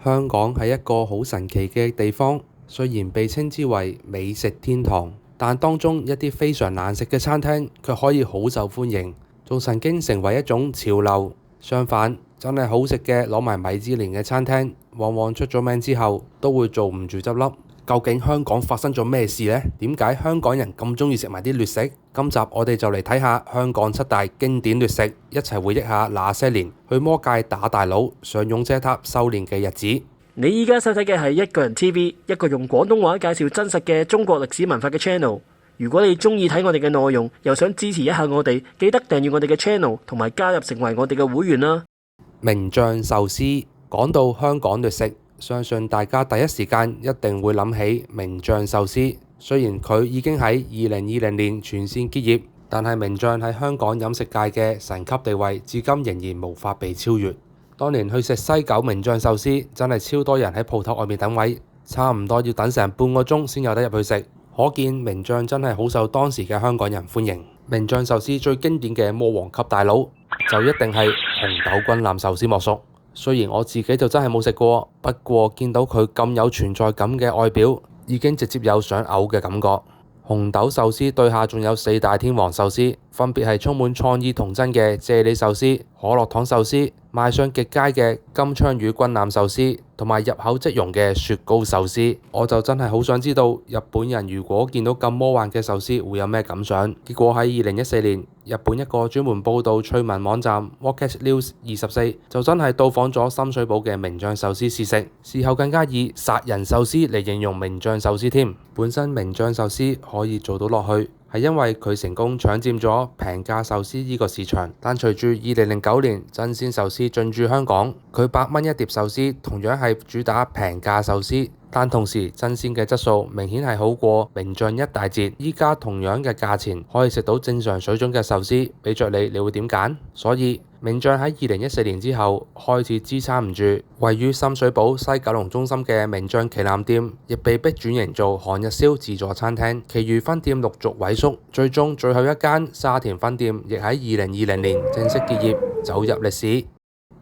香港係一個好神奇嘅地方，雖然被稱之為美食天堂，但當中一啲非常難食嘅餐廳卻可以好受歡迎，仲曾經成為一種潮流。相反，真係好食嘅攞埋米芝蓮嘅餐廳，往往出咗名之後都會做唔住執笠。究竟香港發生咗咩事呢？點解香港人咁鍾意食埋啲劣食？今集我哋就嚟睇下香港7大經典劣食，一齊回憶下那些年去魔界打大佬、上勇者塔修煉嘅日子。你依家收睇嘅係一個人 TV， 一個用廣東話介紹真實嘅中國歷史文化嘅 channel。如果你鍾意睇我哋嘅內容，又想支持一下我哋，記得訂閱我哋嘅 channel， 同埋加入成為我哋嘅會員啦。名將壽司，講到香港劣食，相信大家第一時間一定會諗起名將壽司。雖然佢已經喺2020年全線結業，但係名將喺香港飲食界嘅神級地位，至今仍然無法被超越。當年去食西九名將壽司，真係超多人喺鋪頭外面等位，差唔多要等成半個鐘先有得入去食。可見名將真係好受當時嘅香港人歡迎。名將壽司最經典嘅魔王級大佬，就一定係紅豆軍艦壽司莫屬。雖然我自己就真係冇食過，不過見到佢咁有存在感嘅外表，已經直接有想嘔嘅感覺。紅豆壽司對下仲有4大天王壽司，分別係充滿創意童真嘅啫喱壽司、可樂糖壽司、賣相極佳嘅金槍魚軍艦壽司，同埋入口即溶嘅雪糕壽司。我就真係好想知道日本人如果見到咁魔幻嘅壽司會有咩感想。結果喺2014年，日本一個專門報道趣聞網站 Rocket News 24就真係到訪咗深水埗嘅名將壽司試食，事後更加以殺人壽司嚟形容名將壽司添。本身名將壽司可以做到落去，係因為佢成功搶佔咗平價壽司呢個市場，但隨住2009年真鮮壽司進駐香港，佢8蚊一碟壽司同樣係主打平價壽司，但同時真鮮嘅質素明顯係好過名將一大截。依家同樣嘅價錢可以食到正常水準嘅壽司，俾着你會點揀？所以名將喺2014年之後開始支撐唔住，位於深水埗西九龍中心嘅名將旗艦店亦被迫轉型做韓日燒自助餐廳，其餘分店陸續萎縮，最終最後一間沙田分店亦喺2020年正式結業，走入歷史。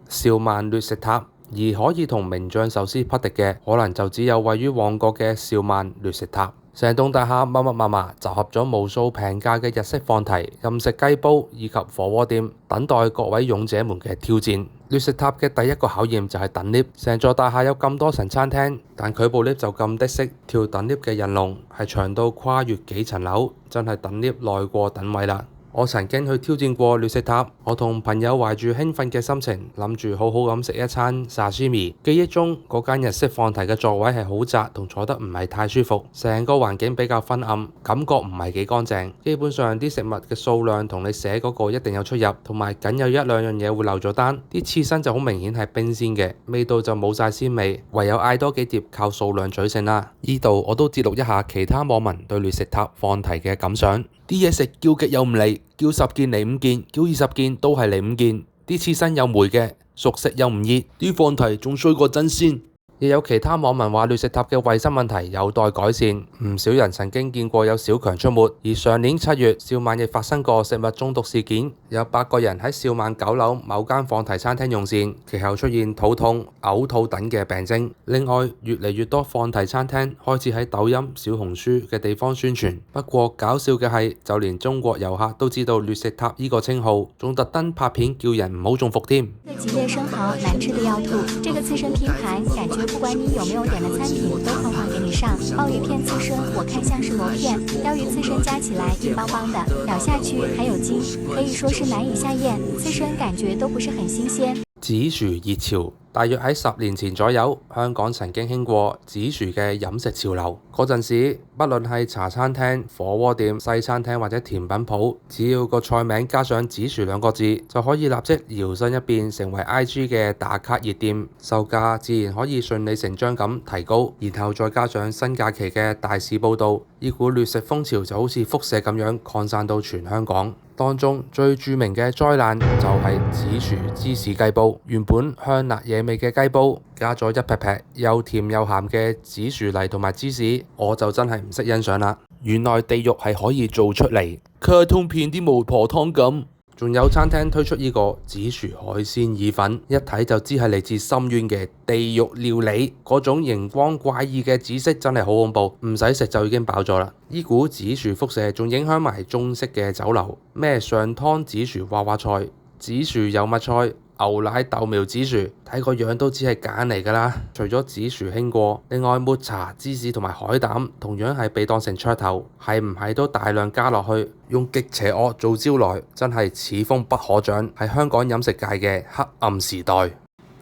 兆萬劣食塔，而可以同名將壽司匹敵嘅，可能就只有位於旺角嘅兆萬劣食塔。成棟大廈密密麻麻集合咗無數平價嘅日式放題、任食雞煲以及火鍋店，等待各位勇者們嘅挑戰。劣食塔嘅第一個考驗就係等 lift。成座大廈有咁多層餐廳，但佢部 lift 就咁的式，條等 lift 嘅人龍係長到跨越幾層樓，真係等 lift 耐過等位啦。我曾經去挑戰過劣食塔，我同朋友懷住興奮嘅心情，諗住好好咁食一餐沙西米。記憶中嗰間日式放題嘅座位係好窄，同坐得唔係太舒服，成個環境比較昏暗，感覺唔係幾乾淨。基本上啲食物嘅數量同你寫嗰個一定有出入，同埋僅有1-2樣嘢會漏咗單。啲刺身就好明顯係冰鮮嘅，味道就冇晒鮮味，唯有嗌多幾碟靠數量取勝啦。呢度我都節錄一下其他網民對劣食塔放題嘅感想。啲嘢食叫極又唔嚟，叫10件嚟5件，叫20件都係嚟5件。啲刺身有霉嘅，熟食又唔熱，啲放題仲衰過真鮮。亦有其他網民話劣食塔嘅衛生問題有待改善，唔少人曾經見過有小強出沒。而上年7月，兆萬亦發生過食物中毒事件，有8個人喺兆萬9樓某間放題餐廳用膳，其後出現肚痛、嘔吐等嘅病徵。另外，越嚟越多放題餐廳開始喺抖音、小紅書嘅地方宣傳。不過搞笑嘅係，就連中國遊客都知道劣食塔呢個稱號，仲特登拍片叫人唔好中伏添。幾夜生蠔難吃的要吐，這個刺身拼盤感覺不管你有沒有點的餐品都哐哐給你上。鮑魚片刺身我看像是螺片，鯛魚刺身加起來硬邦邦的，咬下去還有筋，可以說是難以下咽。刺身感覺都不是很新鮮。紫薯熱潮，大約喺10年前左右，香港曾經興過紫薯嘅飲食潮流。嗰陣時，不論係茶餐廳、火鍋店、西餐廳或者甜品鋪，只要個菜名加上紫薯2個字，就可以立即搖身一變成為 IG 嘅打卡熱店，售價自然可以順理成章咁提高。然後再加上新假期嘅大肆報導，呢股劣食風潮就好似輻射咁樣擴散到全香港。當中最著名嘅災難就係紫薯芝士雞煲。原本香辣惹味嘅雞煲，加咗一劈劈又甜又鹹嘅紫薯泥同埋芝士，我就真係唔識欣賞啦。原來地獄係可以做出嚟，卡通片啲巫婆湯咁。仲有餐廳推出呢個紫薯海鮮意粉，一睇就知係嚟自深淵嘅地獄料理，嗰種熒光怪異嘅紫色真係好恐怖，唔使食就已經飽咗啦。呢股紫薯輻射仲影響埋中式嘅酒樓，咩上湯紫薯娃娃菜、紫薯油麥菜、牛奶豆苗紫薯，睇個樣都只係揀嚟㗎啦。除咗紫薯興過，另外抹茶、芝士同埋海膽同樣係被當成噱頭，係唔係都大量加落去，用極邪惡做招來，真係此風不可長，係香港飲食界嘅黑暗時代。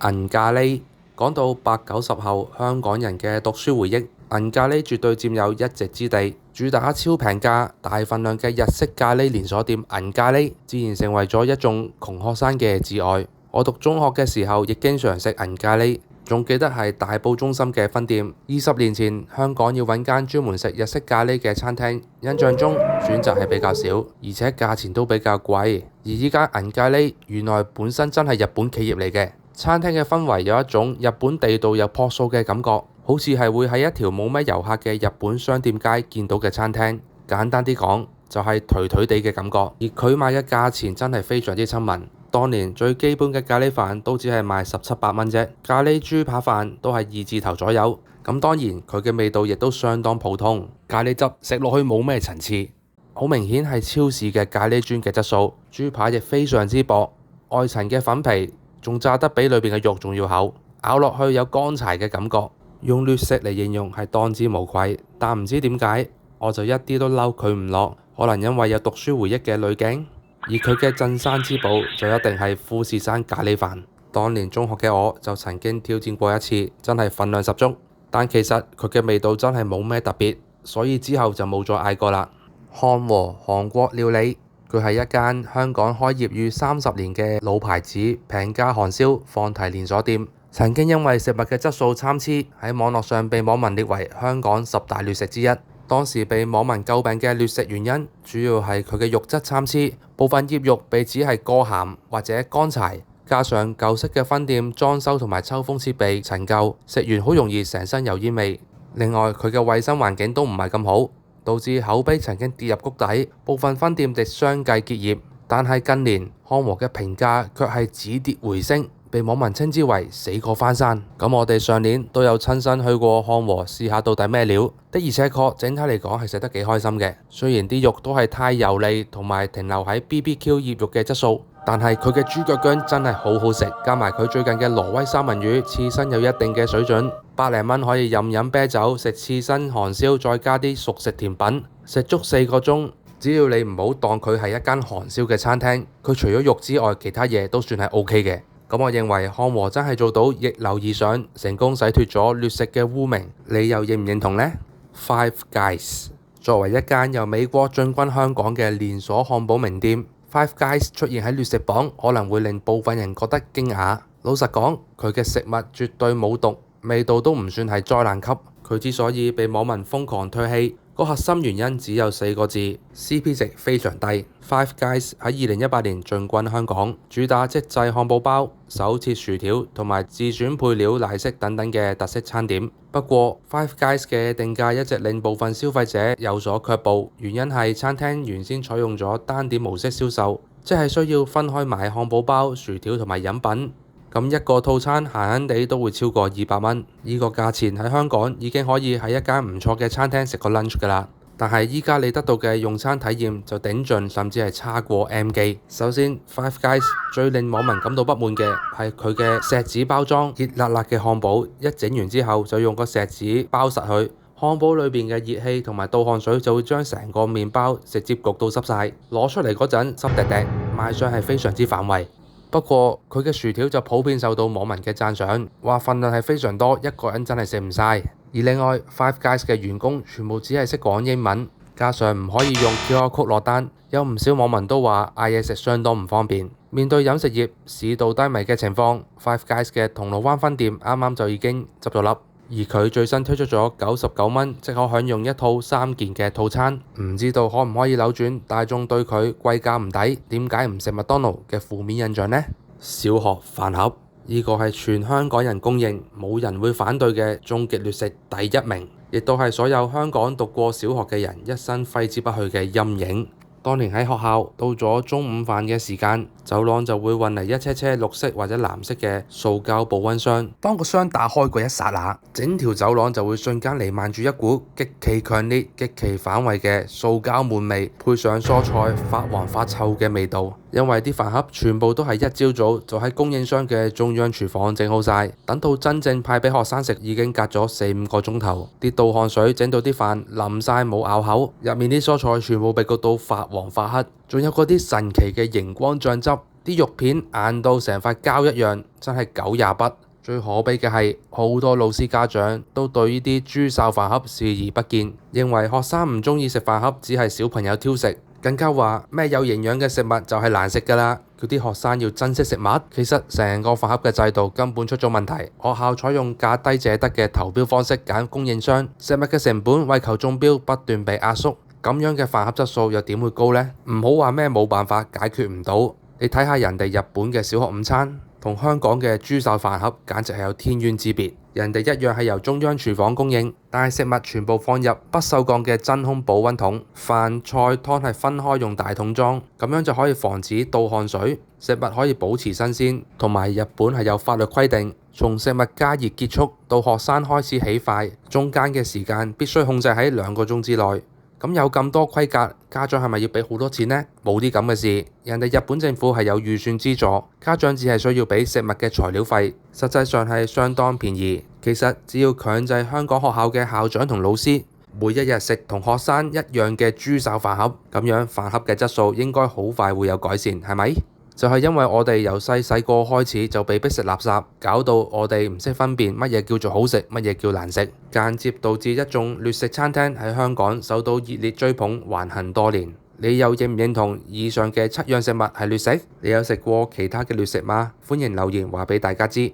銀咖喱，講到80、90後香港人嘅讀書回憶，銀咖喱絕對佔有一席之地。主打超平價、大份量嘅日式咖喱連鎖店銀咖喱，自然成為咗一眾窮學生嘅摯愛。我讀中學嘅時候，亦經常食銀咖喱，仲記得係大埔中心嘅分店。20年前，香港要揾間專門食日式咖喱嘅餐廳，印象中選擇係比較少，而且價錢都比較貴。而依家銀咖喱原來本身真係日本企業嚟嘅，餐廳嘅氛圍有一種日本地道又樸素嘅感覺，好似係會喺一條冇乜遊客嘅日本商店街見到嘅餐廳。簡單啲講，就係頹頹地嘅感覺。而佢賣嘅價錢真係非常之親民。當年最基本嘅咖喱飯都只係賣17、18蚊啫，咖喱豬扒飯都係2字頭左右。咁當然佢嘅味道亦都相當普通，咖喱汁食落去冇咩層次，好明顯係超市嘅咖喱磚嘅質素。豬扒亦非常之薄，外層嘅粉皮仲炸得比裏邊嘅肉仲要厚，咬落去有乾柴嘅感覺，用劣食嚟形容係當之無愧。但唔知點解我就一啲都嬲佢唔落，可能因為有讀書回憶嘅濾鏡。而佢嘅鎮山之寶就一定係富士山咖喱飯。當年中學嘅我就曾經挑戰過一次，真係份量十足。但其實佢嘅味道真係冇咩特別，所以之後就冇再嗌過啦。漢和韓國料理，佢係一間香港開業逾30年嘅老牌子平價韓燒放題連鎖店。曾經因為食物嘅質素參差，喺網絡上被網民列為香港10大劣食之一。當時被網民詬病嘅劣食原因，主要係佢嘅肉質參差，部分醃肉被指係過鹹或者乾柴，加上舊式嘅分店裝修同埋抽風設備陳舊，食完好容易成身油煙味。另外佢嘅衛生環境都唔係咁好，導致口碑曾經跌入谷底，部分分店亦相繼結業。但係近年漢和嘅評價卻係止跌回升，被網民稱之為死過翻山。咁我哋上年都有親身去過漢和試下到底咩料，的而且確整體嚟講係食得幾開心嘅。雖然啲肉都係太油膩同埋停留喺 BBQ 醃肉嘅質素，但係佢嘅豬腳薑真係好好食，加埋佢最近嘅挪威三文魚刺身有一定嘅水準，100零蚊可以任飲啤酒食刺身韓燒，再加啲熟食甜品，食足4個鐘。只要你唔好當佢係一間韓燒嘅餐廳，佢除咗肉之外，其他嘢都算係 OK 嘅。咁我認為漢和真係做到逆流而上，成功洗脫咗劣食嘅污名。你又認唔認同呢？ Five Guys 作為一間由美國進軍香港嘅連鎖漢堡名店， Five Guys 出現喺劣食榜可能會令部分人覺得驚訝。老實講，佢嘅食物絕對冇毒，味道都唔算係災難級。佢之所以被網民瘋狂唾棄，個核心原因只有4個字：CP 值非常低。Five Guys 喺2018年進軍香港，主打即製漢堡包、手切薯條同埋自選配料奶昔等等嘅特色餐點。不過 Five Guys 嘅定價一直令部分消費者有所卻步，原因係餐廳原先採用咗單點模式銷售，即係需要分開買漢堡包、薯條同埋飲品。咁一個套餐閒閒地都會超過200蚊，呢個價錢喺香港已經可以喺一間唔錯嘅餐廳食個 lunch 㗎啦。但係依家你得到嘅用餐體驗就頂盡，甚至係差過 M 記。首先 Five Guys 最令網民感到不滿嘅係佢嘅錫紙包裝，熱辣辣嘅漢堡一整完之後就用個錫紙包實佢，漢堡裏邊嘅熱氣同埋倒汗水就會將成個麵包直接焗到濕晒，攞出嚟嗰陣濕滴滴，賣相係非常之反胃。不過佢嘅薯條就普遍受到網民嘅讚賞，話份量係非常多，一個人真係食唔晒。而另外 Five Guys 嘅員工全部只係識講英文，加上唔可以用 QR code 落單，有唔少網民都話嗌嘢食相當唔方便。面對飲食業市道低迷嘅情況， Five Guys 嘅銅鑼灣分店啱啱就已經執咗笠。而佢最新推出咗99蚊即可享用一套3件嘅套餐，唔知道可唔可以扭轉大眾對佢貴價唔抵，點解唔食麥當勞嘅負面印象呢？小學飯盒呢個係全香港人公認冇人會反對嘅終極劣食第1名，亦都係所有香港讀過小學嘅人一生揮之不去嘅陰影。當年喺學校到咗中午飯嘅時間，走廊就會運嚟一車車綠色或者藍色嘅塑膠保溫箱。當個箱打開嗰一剎那，整條走廊就會瞬間彌漫住一股極其強烈、極其反胃嘅塑膠悶味，配上蔬菜發黃發臭嘅味道。因為啲飯盒全部都係一朝早就喺供應商嘅中央廚房整好晒，等到真正派俾學生食已經隔咗4-5個鐘頭，啲倒汗水整到啲飯淋晒冇咬口，入面啲蔬菜全部被焗到發黃發黑，仲有嗰啲神奇嘅熒光醬汁，啲肉片硬到成塊膠一樣，真係狗也不。最可悲嘅係好多老師家長都對呢啲豬哨飯盒視而不見，認為學生唔中意食飯盒只係小朋友挑食。更加話咩有營養嘅食物就係難食㗎啦，叫啲學生要珍惜食物。其實成個飯盒嘅制度根本出咗問題，學校採用價低者得嘅投標方式揀供應商，食物嘅成本為求中標不斷被壓縮，咁樣嘅飯盒質素又點會高呢？唔好話咩冇辦法解決唔到，你睇下人哋日本嘅小學午餐同香港嘅豬哨飯盒簡直係有天淵之別。人哋一樣係由中央廚房供應，但係食物全部放入不鏽鋼嘅真空保溫桶，飯菜湯係分開用大桶裝，咁樣就可以防止倒汗水，食物可以保持新鮮。同埋日本係有法律規定，從食物加熱結束到學生開始起筷，中間嘅時間必須控制喺2個鐘之內。咁有咁多規格，家長係咪要俾好多錢呢？冇啲咁嘅事，人哋日本政府係有預算資助，家長只係需要俾食物嘅材料費，實際上係相當便宜。其實只要強制香港學校嘅校長同老師每一日食同學生一樣嘅豬哨飯盒，咁樣飯盒嘅質素應該好快會有改善，係咪？就係因為我哋由細個開始就被逼食垃圾，搞到我哋唔識分辨乜嘢叫做好食，乜嘢叫難食，間接導致一眾劣食餐廳喺香港受到熱烈追捧，橫行多年。你又認唔認同以上嘅7樣食物係劣食？你有食過其他嘅劣食嗎？歡迎留言話俾大家知。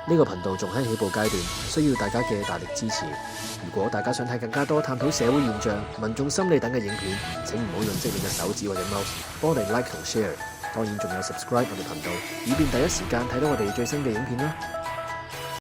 呢個頻道仲喺起步階段，需要大家嘅大力支持。如果大家想睇更加多探討社會現象、民眾心理等嘅影片，請唔好用精靈嘅手指或者 mouse， 幫我哋 like 同 share。當然仲有 subscribe 我哋頻道，以便第一時間睇到我哋最新嘅影片啦。